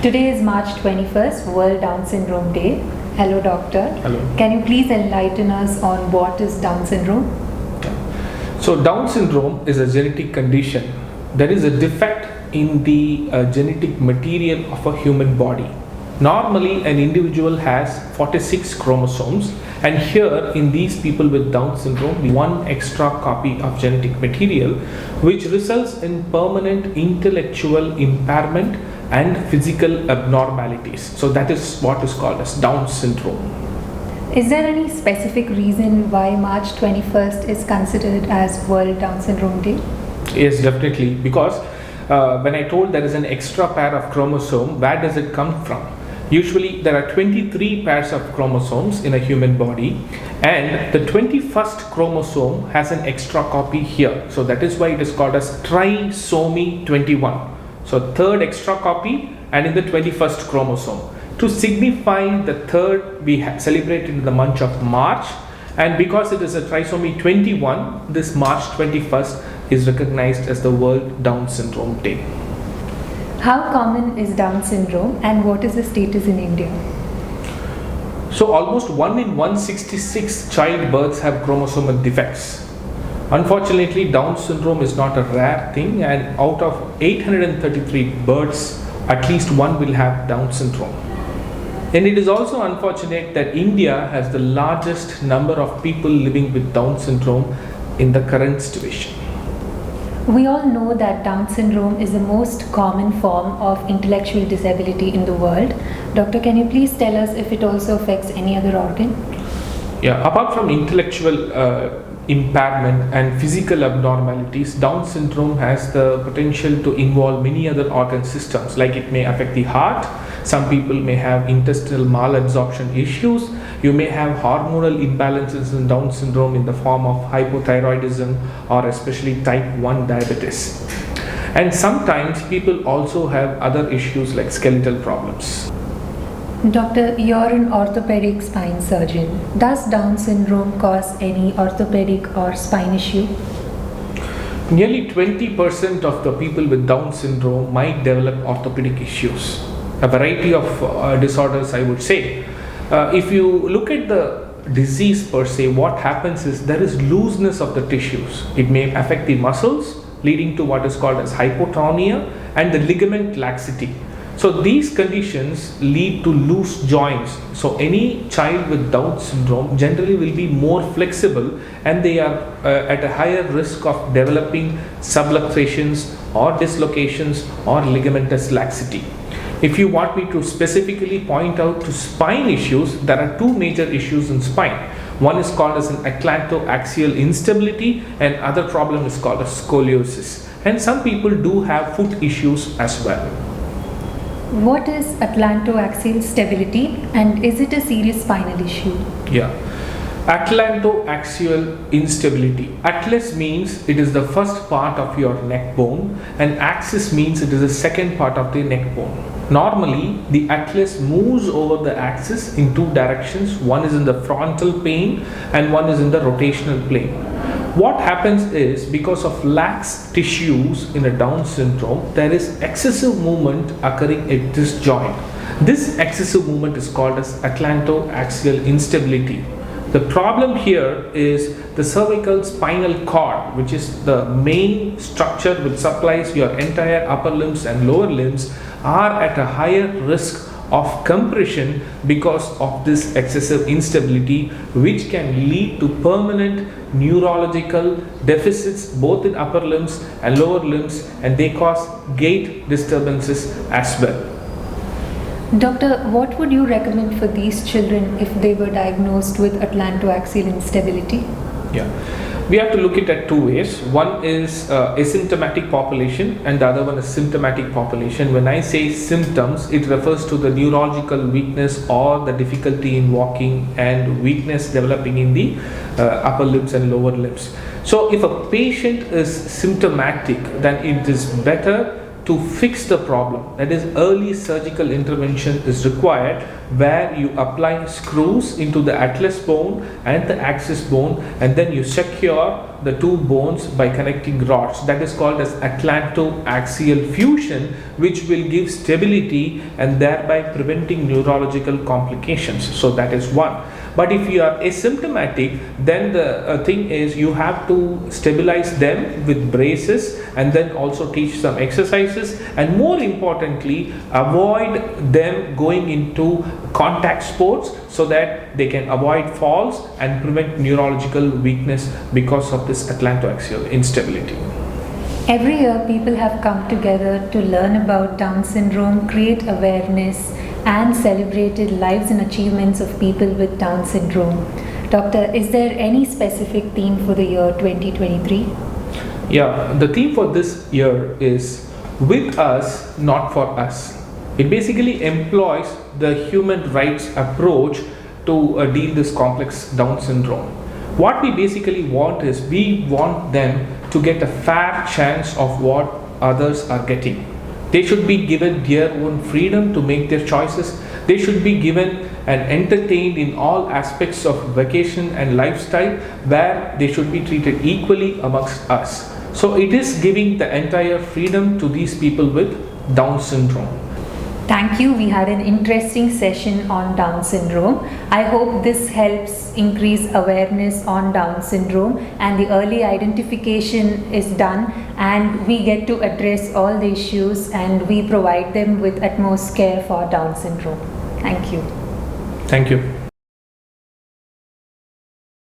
Today is March 21st, World Down Syndrome Day. Hello, doctor. Hello. Can you please enlighten us on what is Down syndrome? So Down syndrome is a genetic condition. There is a defect in the genetic material of a human body. Normally, an individual has 46 chromosomes, and here in these people with Down syndrome, one extra copy of genetic material, which results in permanent intellectual impairment and physical abnormalities. So that is what is called as Down syndrome. Is there any specific reason why March 21st is considered as World Down Syndrome Day? Yes, definitely. Because when I told there is an extra pair of chromosome, where does it come from? Usually there are 23 pairs of chromosomes in a human body, and the 21st chromosome has an extra copy here. So that is why it is called as trisomy 21. So third extra copy and in the 21st chromosome. To signify the third, we celebrate in the month of March, and because it is a trisomy 21, this March 21st is recognized as the World Down Syndrome Day. How common is Down syndrome and what is the status in India? So almost 1 in 166 childbirths have chromosomal defects. Unfortunately, Down syndrome is not a rare thing, and out of 833 births, at least one will have Down syndrome. And it is also unfortunate that India has the largest number of people living with Down syndrome in the current situation. We all know that Down syndrome is the most common form of intellectual disability in the world. Doctor, can you please tell us if it also affects any other organ? Yeah, apart from intellectual impairment and physical abnormalities, Down syndrome has the potential to involve many other organ systems, like it may affect the heart. Some people may have intestinal malabsorption issues. You may have hormonal imbalances in Down syndrome in the form of hypothyroidism or especially type 1 diabetes. And sometimes people also have other issues like skeletal problems. Doctor, you're an orthopedic spine surgeon. Does Down syndrome cause any orthopedic or spine issue? Nearly 20% of the people with Down syndrome might develop orthopedic issues. A variety of disorders, I would say. If you look at the disease per se, what happens is there is looseness of the tissues. It may affect the muscles, leading to what is called as hypotonia, and the ligament laxity. So these conditions lead to loose joints. So any child with Down syndrome generally will be more flexible, and they are at a higher risk of developing subluxations or dislocations or ligamentous laxity. If you want me to specifically point out to spine issues, there are two major issues in spine. One is called as an atlantoaxial instability, and other problem is called as scoliosis. And some people do have foot issues as well. What is atlantoaxial stability and is it a serious spinal issue? Yeah. Atlantoaxial instability. Atlas means it is the first part of your neck bone, and axis means it is the second part of the neck bone. Normally, the atlas moves over the axis in two directions. One is in the frontal plane and one is in the rotational plane. What happens is, because of lax tissues in a Down syndrome, there is excessive movement occurring at this joint. This excessive movement is called as atlantoaxial instability. The problem here is the cervical spinal cord, which is the main structure which supplies your entire upper limbs and lower limbs, are at a higher risk of compression because of this excessive instability, which can lead to permanent neurological deficits both in upper limbs and lower limbs, and they cause gait disturbances as well. Doctor, what would you recommend for these children if they were diagnosed with atlantoaxial instability? Yeah, we have to look at it two ways. One is asymptomatic population, and the other one is symptomatic population. When I say symptoms, it refers to the neurological weakness or the difficulty in walking and weakness developing in the upper limbs and lower limbs. So if a patient is symptomatic, then it is better to fix the problem. That is, early surgical intervention is required, where you apply screws into the atlas bone and the axis bone, and then you secure the two bones by connecting rods. That is called as atlantoaxial fusion, which will give stability and thereby preventing neurological complications. So that is one. But if you are asymptomatic, then the thing is you have to stabilize them with braces and then also teach some exercises, and more importantly avoid them going into contact sports so that they can avoid falls and prevent neurological weakness because of this atlantoaxial instability. Every year, people have come together to learn about Down syndrome, create awareness, and celebrated lives and achievements of people with Down syndrome. Doctor, is there any specific theme for the year 2023? Yeah, the theme for this year is with us, not for us. It basically employs the human rights approach to deal this complex Down syndrome. What we basically want is we want them to get a fair chance of what others are getting. They should be given their own freedom to make their choices. They should be given and entertained in all aspects of vacation and lifestyle, where they should be treated equally amongst us. So it is giving the entire freedom to these people with Down syndrome. Thank you. We had an interesting session on Down syndrome. I hope this helps increase awareness on Down syndrome and the early identification is done, and we get to address all the issues and we provide them with utmost care for Down syndrome. Thank you. Thank you.